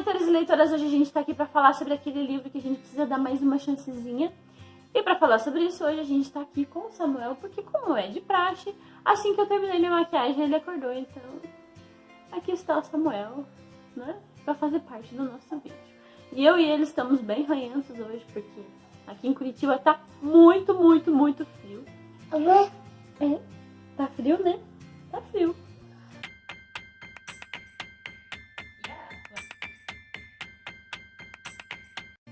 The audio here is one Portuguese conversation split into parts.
leitores e leitoras, hoje a gente tá aqui pra falar sobre aquele livro que a gente precisa dar mais uma chancezinha. E pra falar sobre isso, hoje a gente tá aqui com o Samuel, porque como é de praxe, assim que eu terminei minha maquiagem, ele acordou, então aqui está o Samuel, né, pra fazer parte do nosso vídeo. E eu e ele estamos bem ranhentos hoje, porque aqui em Curitiba tá muito frio. É, tá frio, né? Tá frio.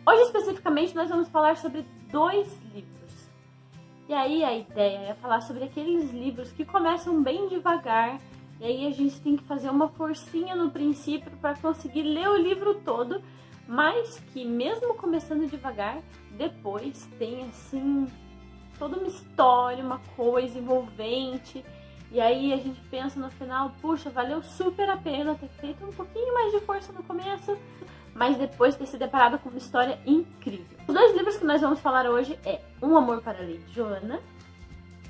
Hoje, especificamente, nós vamos falar sobre 2 livros. E aí, a ideia é falar sobre aqueles livros que começam bem devagar, e aí a gente tem que fazer uma forcinha no princípio para conseguir ler o livro todo, mas que mesmo começando devagar, depois tem, assim, toda uma história, uma coisa envolvente. E aí a gente pensa no final, puxa, valeu super a pena ter feito um pouquinho mais de força no começo, mas depois ter se deparado com uma história incrível. Os 2 livros que nós vamos falar hoje é Um Amor para Lady Joanna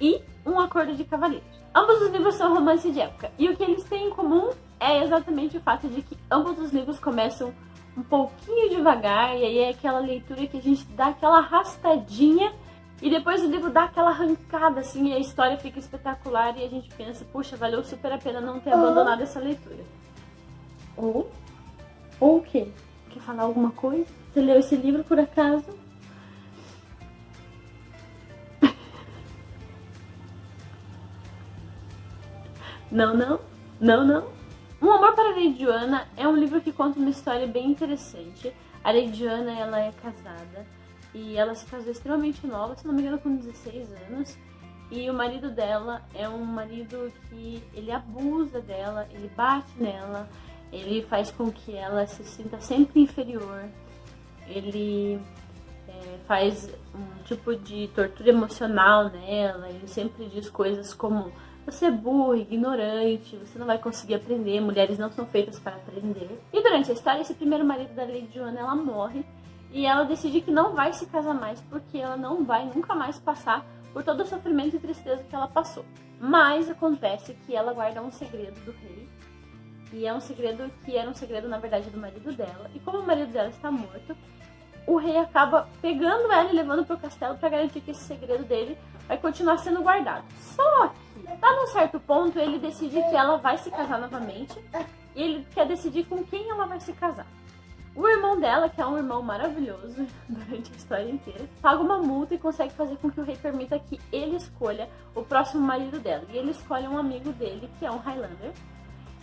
e Um Acordo de Cavaleiros. Ambos os livros são romance de época, e o que eles têm em comum é exatamente o fato de que ambos os livros começam um pouquinho devagar, e aí é aquela leitura que a gente dá aquela arrastadinha, e depois o livro dá aquela arrancada, assim, e a história fica espetacular, e a gente pensa, puxa, valeu super a pena não ter abandonado essa leitura. Ou o quê? Quer falar alguma coisa? Você leu esse livro por acaso? Não. Um Amor para Lady Joanna é um livro que conta uma história bem interessante. A Lady Joanna, ela é casada e ela se casou extremamente nova, se não me engano com 16 anos. E o marido dela é um marido que ele abusa dela, ele bate nela, ele faz com que ela se sinta sempre inferior, ele faz um tipo de tortura emocional nela, ele sempre diz coisas como: você é burra, ignorante, você não vai conseguir aprender, mulheres não são feitas para aprender. E durante a história, esse primeiro marido da Lady Joanna, ela morre e ela decide que não vai se casar mais, porque ela não vai nunca mais passar por todo o sofrimento e tristeza que ela passou. Mas acontece que ela guarda um segredo do rei, e é um segredo que era um segredo, na verdade, do marido dela. E como o marido dela está morto, o rei acaba pegando ela e levando para o castelo para garantir que esse segredo dele vai continuar sendo guardado. Só que, tá num certo ponto, ele decide que ela vai se casar novamente, e ele quer decidir com quem ela vai se casar. O irmão dela, que é um irmão maravilhoso durante a história inteira, paga uma multa e consegue fazer com que o rei permita que ele escolha o próximo marido dela. E ele escolhe um amigo dele, que é um Highlander.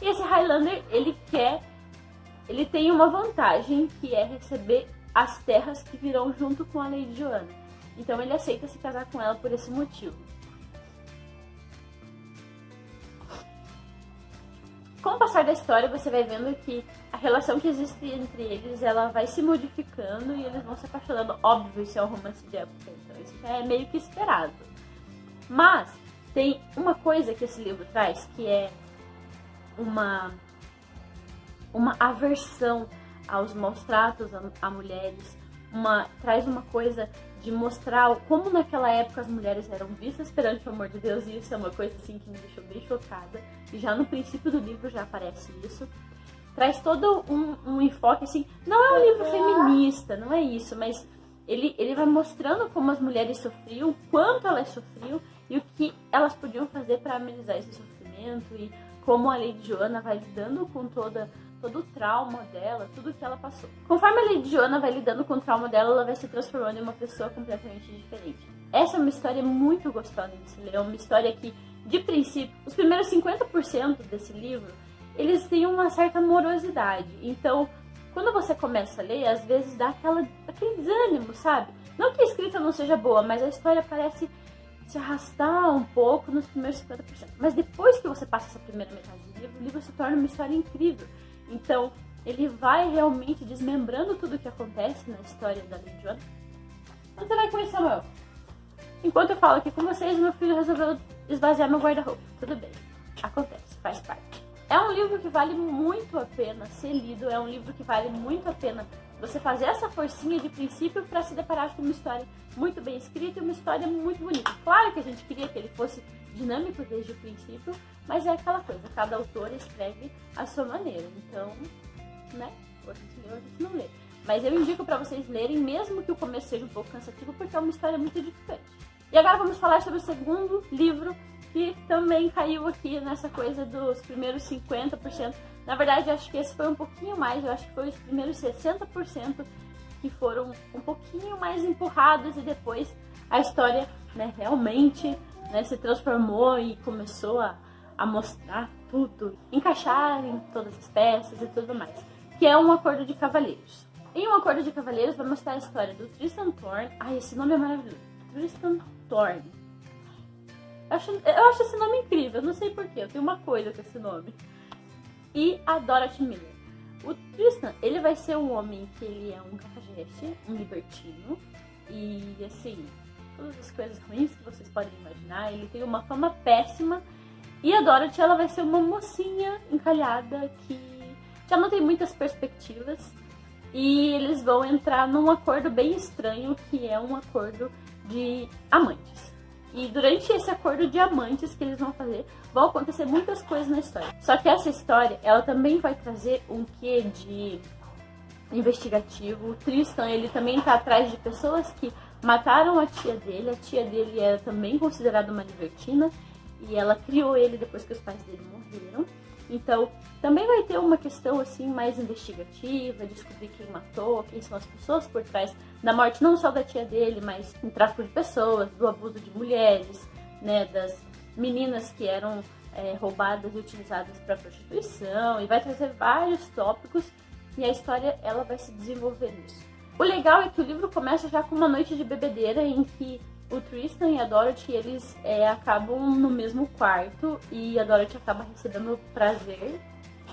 E esse Highlander, ele tem uma vantagem, que é receber as terras que virão junto com a Lady Joanna. Então ele aceita se casar com ela por esse motivo. Com o passar da história, você vai vendo que a relação que existe entre eles, ela vai se modificando e eles vão se apaixonando. Óbvio, isso é um romance de época, então isso é meio que esperado. Mas tem uma coisa que esse livro traz, que é uma aversão aos maus tratos a mulheres, traz uma coisa de mostrar como naquela época as mulheres eram vistas perante o amor de Deus, e isso é uma coisa assim que me deixou bem chocada, e já no princípio do livro já aparece isso. Traz todo um enfoque, assim, não é um livro feminista, não é isso, mas ele vai mostrando como as mulheres sofriam, o quanto elas sofriam e o que elas podiam fazer para amenizar esse sofrimento, e como a Lady Joanna vai lidando com todo o trauma dela, tudo que ela passou. Conforme a Lady Joanna vai lidando com o trauma dela, ela vai se transformando em uma pessoa completamente diferente. Essa é uma história muito gostosa de se ler, é uma história que, de princípio, os primeiros 50% desse livro, eles têm uma certa morosidade. Então, quando você começa a ler, às vezes dá aquele desânimo, sabe? Não que a escrita não seja boa, mas a história parece se arrastar um pouco nos primeiros 50%. Mas depois que você passa essa primeira metade do livro, o livro se torna uma história incrível. Então, ele vai realmente desmembrando tudo o que acontece na história da Lady Joanna. Onde você vai com isso, Samuel? Enquanto eu falo aqui com vocês, meu filho resolveu esvaziar meu guarda-roupa. Tudo bem, acontece, faz parte. É um livro que vale muito a pena ser lido, é um livro que vale muito a pena você fazer essa forcinha de princípio para se deparar com uma história muito bem escrita e uma história muito bonita. Claro que a gente queria que ele fosse dinâmico desde o princípio, mas é aquela coisa, cada autor escreve à sua maneira, então, né? Ou a gente lê ou a gente não lê. Mas eu indico pra vocês lerem, mesmo que o começo seja um pouco cansativo, porque é uma história muito edificante. E agora vamos falar sobre o segundo livro, que também caiu aqui nessa coisa dos primeiros 50%. Na verdade, eu acho que esse foi um pouquinho mais, eu acho que foi os primeiros 60% que foram um pouquinho mais empurrados, e depois a história, né, realmente, né, se transformou e começou a mostrar tudo, encaixar em todas as peças e tudo mais, que é Um Acordo de Cavaleiros. Em Um Acordo de Cavaleiros vai mostrar a história do Tristan Thorn. Ai, esse nome é maravilhoso. Tristan Thorn. Eu acho esse nome incrível, não sei porquê, eu tenho uma coisa com esse nome. E a Dorothy Miller. O Tristan, ele vai ser um homem que ele é um cafajeste, um libertino, e assim, todas as coisas ruins que vocês podem imaginar, ele tem uma fama péssima. E a Dorothy, ela vai ser uma mocinha encalhada que já não tem muitas perspectivas, e eles vão entrar num acordo bem estranho, que é um acordo de amantes. E durante esse acordo de amantes que eles vão fazer, vão acontecer muitas coisas na história. Só que essa história, ela também vai trazer um quê de investigativo. O Tristan, ele também tá atrás de pessoas que mataram a tia dele. A tia dele era também considerada uma libertina, e ela criou ele depois que os pais dele morreram. Então, também vai ter uma questão assim mais investigativa, descobrir quem matou, quem são as pessoas por trás da morte, não só da tia dele, mas do tráfico de pessoas, do abuso de mulheres, né, das meninas que eram roubadas e utilizadas para prostituição, e vai trazer vários tópicos, e a história ela vai se desenvolver nisso. O legal é que o livro começa já com uma noite de bebedeira em que o Tristan e a Dorothy, eles acabam no mesmo quarto, e a Dorothy acaba recebendo o prazer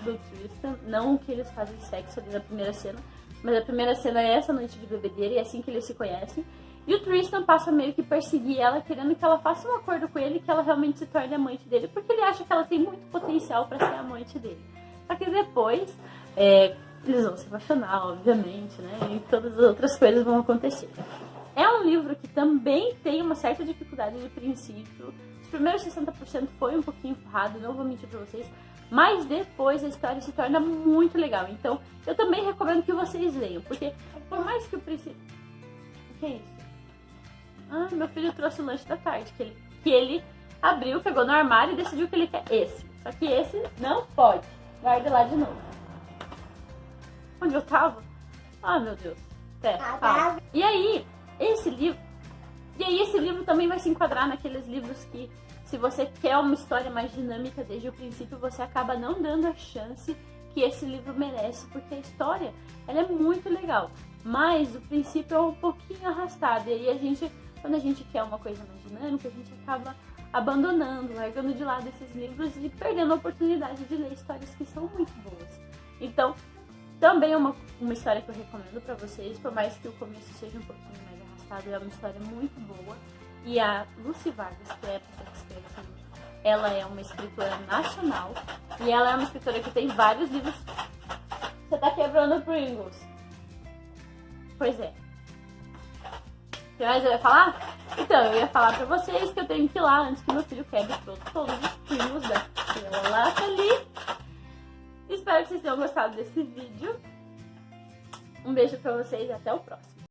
do Tristan. Não que eles fazem sexo ali na primeira cena, mas a primeira cena é essa noite de bebedeira, e é assim que eles se conhecem. E o Tristan passa meio que perseguir ela, querendo que ela faça um acordo com ele, que ela realmente se torne amante dele, porque ele acha que ela tem muito potencial para ser amante dele. Só que depois, eles vão se apaixonar, obviamente, né? E todas as outras coisas vão acontecer. É um livro que também tem uma certa dificuldade de princípio. Os primeiros 60% foi um pouquinho empurrado, não vou mentir pra vocês, mas depois a história se torna muito legal. Então, eu também recomendo que vocês leiam, porque por mais que o princípio... O que é isso? Ah, meu filho trouxe o lanche da tarde, que ele abriu, pegou no armário e decidiu que ele quer esse. Só que esse não pode. Guarda lá de novo. Onde eu tava? Ah, meu Deus. Calma. E aí, esse livro também vai se enquadrar naqueles livros que, se você quer uma história mais dinâmica desde o princípio, você acaba não dando a chance que esse livro merece, porque a história, ela é muito legal, mas o princípio é um pouquinho arrastado, e aí quando a gente quer uma coisa mais dinâmica, a gente acaba abandonando, largando de lado esses livros e perdendo a oportunidade de ler histórias que são muito boas. Então, também é uma história que eu recomendo pra vocês, por mais que o começo seja um pouquinho mais arrastado, é uma história muito boa. E a Lucy Vargas, que é a pessoa que escreve esse livro, ela é uma escritora nacional, e ela é uma escritora que tem vários livros. Você tá quebrando Pringles. Pois é. O que mais eu ia falar? Então, eu ia falar pra vocês que eu tenho que ir lá antes que meu filho quebre todos os Pringles daquela lata ali. Espero que vocês tenham gostado desse vídeo. Um beijo pra vocês e até o próximo.